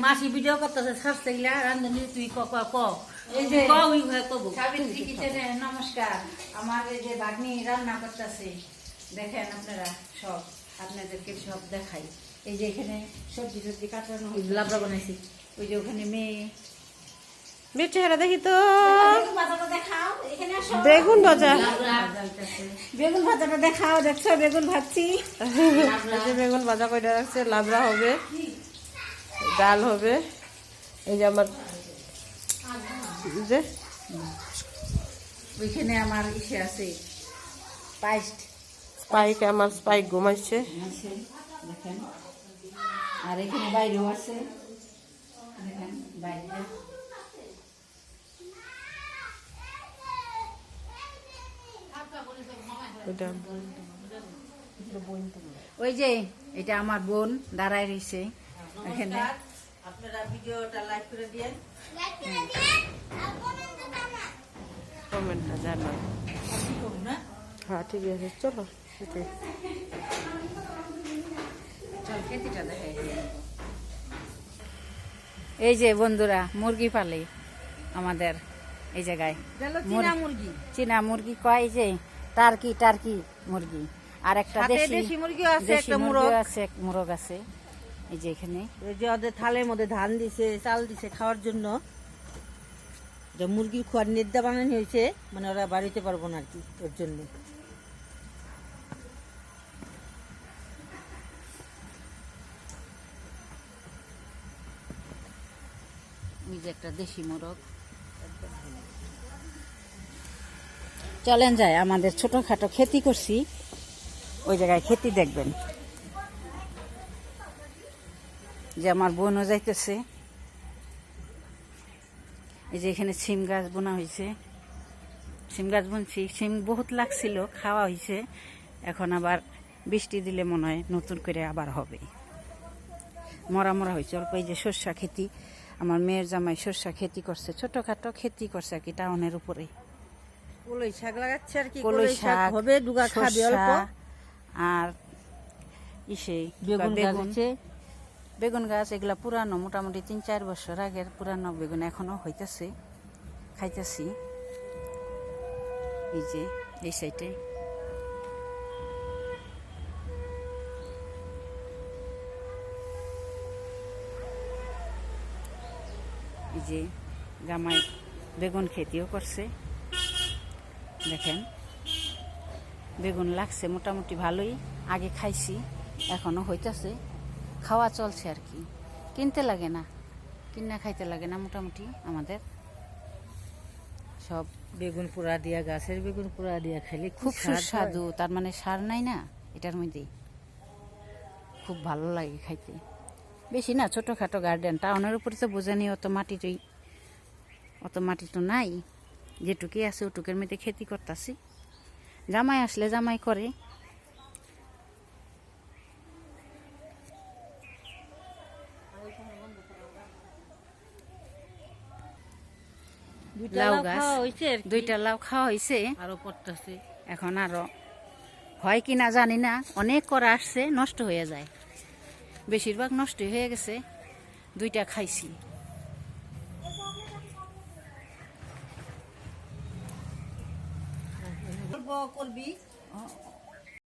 মাসি ভিডিও করতেছে ছাড়ছে গিলা রান্ধনি তুই এই যে কব সাবিত্রী কিচেনে নমস্কার। আমার এই যে ভাগ্নি রান্না করতেছে, দেখেন আপনারা সব, আপনাদেরকে সব দেখাই। এই যে এখানে সবজি টবজি কাটানো লাবড়া বানাইছি। ওই যে ওখানে মেয়ে চেহারা দেখি তো। ভাজাটা দেখাও, এখানে আসো। বেগুন ভাজা, বেগুন ভাজাটা দেখাও। দেখছো বেগুন ভাজছি। এই যে বেগুন ভাজা করে রাখছে, লাবড়া হবে, ডাল হবে। এই যে আমার যে ওইখানে আমার ইসে আছে পাইস্ট স্পাইক, আমার স্পাইক ঘুমাইছে। আছে, দেখেন। আর এখানে বাইরেও আছে, দেখেন বাইরে। ওই যে এটা আমার বোন দাঁড়ায় রয়েছে এখানে। আপনারা ভিডিওটা লাইক করে দিয়েন, কমেন্টটা জানান। হ্যাঁ ঠিক আছে, চলো। চল খেতিটা দেখাই। এই যে বন্ধুরা মুরগি পালে আমাদের এই জায়গায়, চীনা মুরগি কয়, এই যে টার্কি মুরগি। আর একটা দেশি মুরগিও আছে, একটা আছে, এক মোরগ আছে। এই যে এখানে এই যে ওদের থালের মধ্যে ধান দিছে, চাল দিছে খাওয়ার জন্য। যে মুরগির খোয়ার নির্দা বানানো হয়েছে, মানে ওরা বাড়িতে পারবো না আর কি, ওর জন্য। ওই যে একটা দেশি মোরগ। চলেন যায়, আমাদের ছোটখাটো খেতি করছি, ওই জায়গায় খেতি দেখবেন। যে আমার বোনও যাইতেছে। এই যে এখানে সিম গাছ বোনা হয়েছে, সিম গাছ বুনছি। সিম বহুত লাগছিল, খাওয়া হয়েছে। এখন আবার বৃষ্টি দিলে মনে হয় নতুন করে আবার হবে। মরা হয়েছে অল্প। এই যে সর্ষা খেতি, আমার মেয়ের জামাই সর্ষা খেতি করছে, ছোটখাটো খেতি করছে আর কি, টাউনের উপরে। কলই শাক লাগাচ্ছে আর কি, কলই শাক হবে, ডুগা খাবে অল্প। আর ইসে বেগুন গাছ, এগুলা পুরানো, মোটামুটি 3-4 বছর আগের পুরানো বেগুন, এখনো হইতেছে, খাইতেছি। এই যে এই সাইডে এই যে জামাই বেগুন খেতিও করছে, দেখেন। বেগুন লাগছে মোটামুটি ভালোই, আগে খাইছি, এখনো হইতেছে, খাওয়া চলছে আর কি। কিনতে লাগে না, কিনা খাইতে লাগে না, মোটামুটি আমাদের সব বেগুন পোড়া দিয়া, গাছের বেগুন পোড়া দিয়া খাইলে খুব সুস্বাদু। তার মানে সার নাই না এটার মধ্যে, খুব ভালো লাগে খাইতে। বেশি না, ছোটখাটো গার্ডেন, টাউনের উপরে তো বোঝানি, অত মাটি তো নাই। যেটুকুই আছে ওটুকের মধ্যে খেতি করতেছি। জামাই আসলে জামাই করে। লাউ গাছ, 2টা লাউ খাওয়া হয়েছে, আরো পড়তেছে। এখন আরো হয় কিনা জানি না। অনেক করা আসছে, নষ্ট হয়ে যায়, বেশিরভাগ নষ্ট হয়ে গেছে। 2টা খাইছি। করবি